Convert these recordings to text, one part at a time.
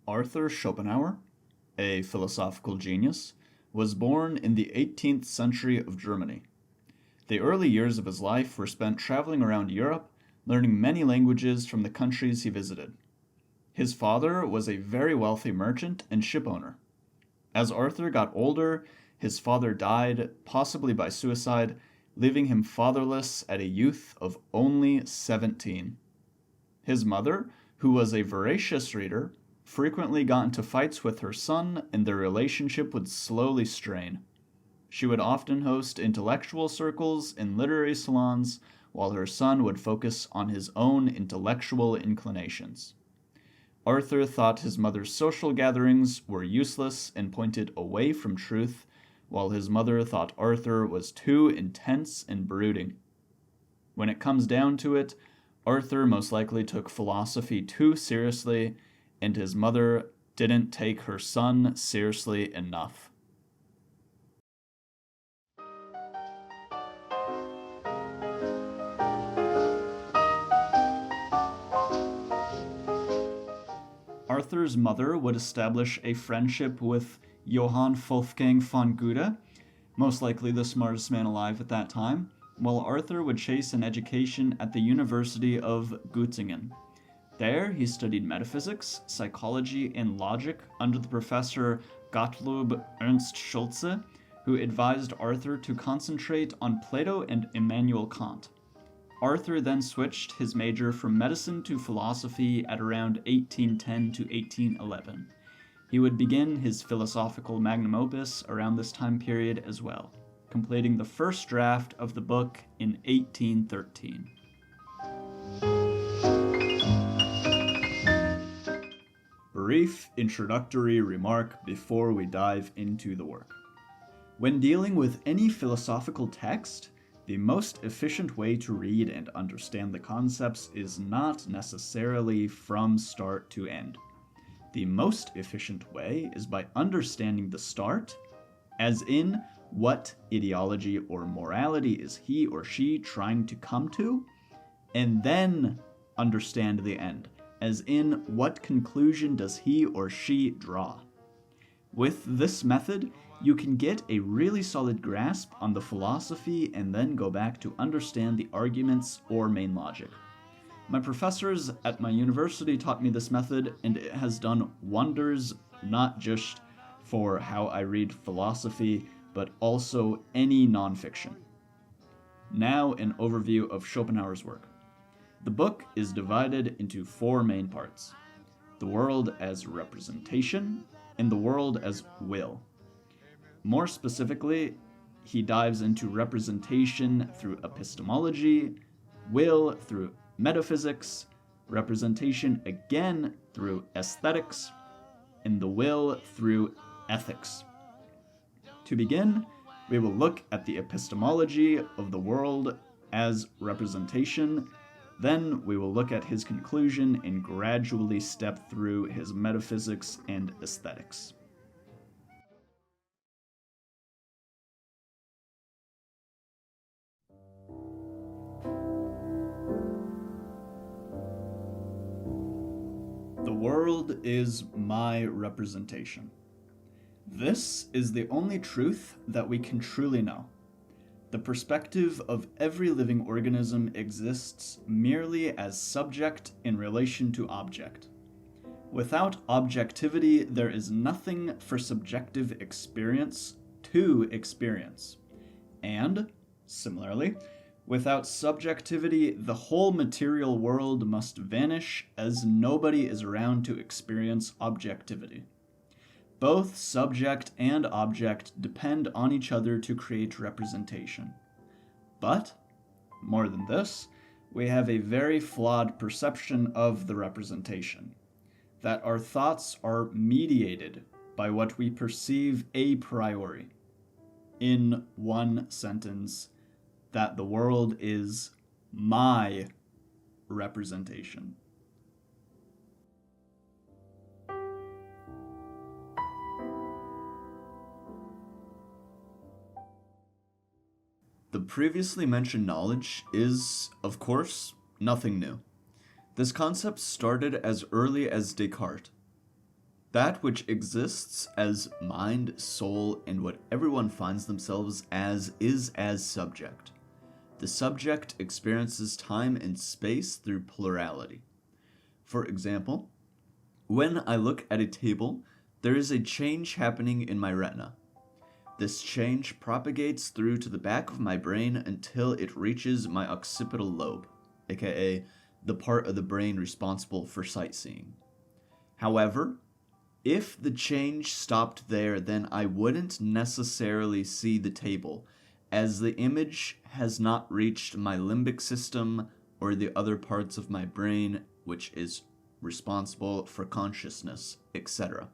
Arthur Schopenhauer, a philosophical genius, was born in the 18th century of Germany. The early years of his life were spent traveling around Europe, learning many languages from the countries he visited. His father was a very wealthy merchant and shipowner. As Arthur got older, his father died, possibly by suicide, leaving him fatherless at a youth of only 17. His mother, who was a voracious reader, frequently got into fights with her son, and their relationship would slowly strain. She would often host intellectual circles in literary salons, while her son would focus on his own intellectual inclinations. Arthur thought his mother's social gatherings were useless and pointed away from truth, while his mother thought Arthur was too intense and brooding. When it comes down to it, Arthur most likely took philosophy too seriously, and his mother didn't take her son seriously enough. Arthur's mother would establish a friendship with Johann Wolfgang von Goethe, most likely the smartest man alive at that time, while Arthur would chase an education at the University of Göttingen. There, he studied metaphysics, psychology, and logic under the professor Gottlob Ernst Schulze, who advised Arthur to concentrate on Plato and Immanuel Kant. Arthur then switched his major from medicine to philosophy at around 1810 to 1811. He would begin his philosophical magnum opus around this time period as well, completing the first draft of the book in 1813. Brief introductory remark before we dive into the work. When dealing with any philosophical text, the most efficient way to read and understand the concepts is not necessarily from start to end. The most efficient way is by understanding the start, as in what ideology or morality is he or she trying to come to, and then understand the end, as in what conclusion does he or she draw. With this method, you can get a really solid grasp on the philosophy and then go back to understand the arguments or main logic. My professors at my university taught me this method, and it has done wonders not just for how I read philosophy, but also any nonfiction. Now, an overview of Schopenhauer's work. The book is divided into four main parts: the world as representation and the world as will. More specifically, he dives into representation through epistemology, will through metaphysics, representation again through aesthetics, and the will through ethics. To begin, we will look at the epistemology of the world as representation. Then we will look at his conclusion and gradually step through his metaphysics and aesthetics. The world is my representation. This is the only truth that we can truly know. The perspective of every living organism exists merely as subject in relation to object. Without objectivity, there is nothing for subjective experience to experience. And, similarly, without subjectivity, the whole material world must vanish, as nobody is around to experience objectivity. Both subject and object depend on each other to create representation. But, more than this, we have a very flawed perception of the representation, that our thoughts are mediated by what we perceive a priori. In one sentence, that the world is my representation. The previously mentioned knowledge is, of course, nothing new. This concept started as early as Descartes. That which exists as mind, soul, and what everyone finds themselves as is as subject. The subject experiences time and space through plurality. For example, when I look at a table, there is a change happening in my retina. This change propagates through to the back of my brain until it reaches my occipital lobe, aka the part of the brain responsible for sightseeing. However, if the change stopped there, then I wouldn't necessarily see the table, as the image has not reached my limbic system or the other parts of my brain, which is responsible for consciousness, etc.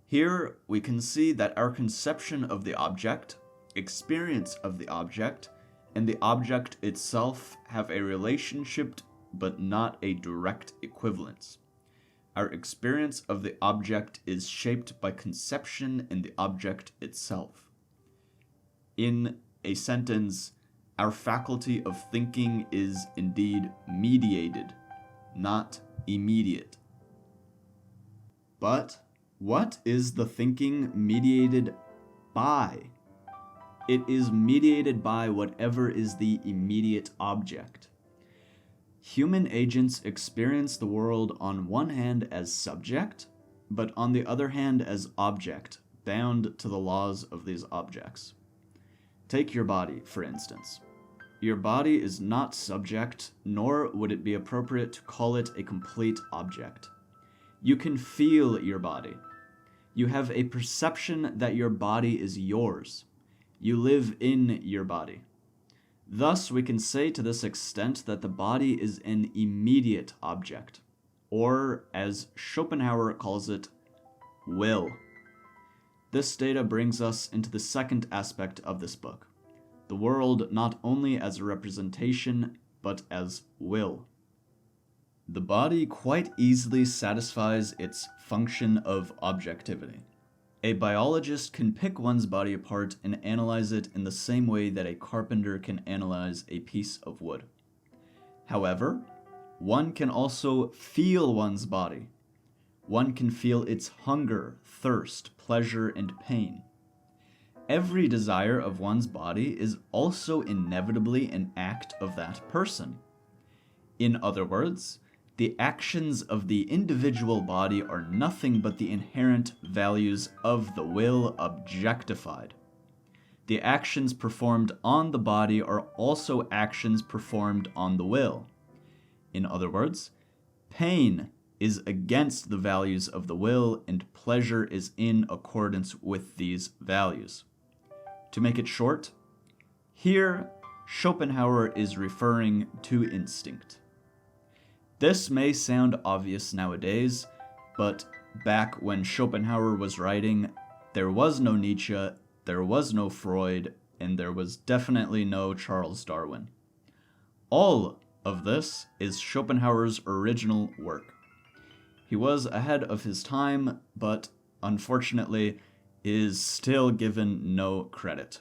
Here we can see that our conception of the object, experience of the object, and the object itself have a relationship but not a direct equivalence. Our experience of the object is shaped by conception in the object itself. In a sentence, our faculty of thinking is indeed mediated, not immediate. But what is the thinking mediated by? It is mediated by whatever is the immediate object. Human agents experience the world on one hand as subject, but on the other hand as object, bound to the laws of these objects. Take your body, for instance. Your body is not subject, nor would it be appropriate to call it a complete object. You can feel your body. You have a perception that your body is yours. You live in your body. Thus, we can say to this extent that the body is an immediate object, or, as Schopenhauer calls it, will. This data brings us into the second aspect of this book, the world not only as a representation, but as will. The body quite easily satisfies its function of objectivity. A biologist can pick one's body apart and analyze it in the same way that a carpenter can analyze a piece of wood. However, one can also feel one's body. One can feel its hunger, thirst, pleasure, and pain. Every desire of one's body is also inevitably an act of that person. In other words, the actions of the individual body are nothing but the inherent values of the will objectified. The actions performed on the body are also actions performed on the will. In other words, pain is against the values of the will, and pleasure is in accordance with these values. To make it short, here Schopenhauer is referring to instinct. This may sound obvious nowadays, but back when Schopenhauer was writing, there was no Nietzsche, there was no Freud, and there was definitely no Charles Darwin. All of this is Schopenhauer's original work. He was ahead of his time, but unfortunately is still given no credit.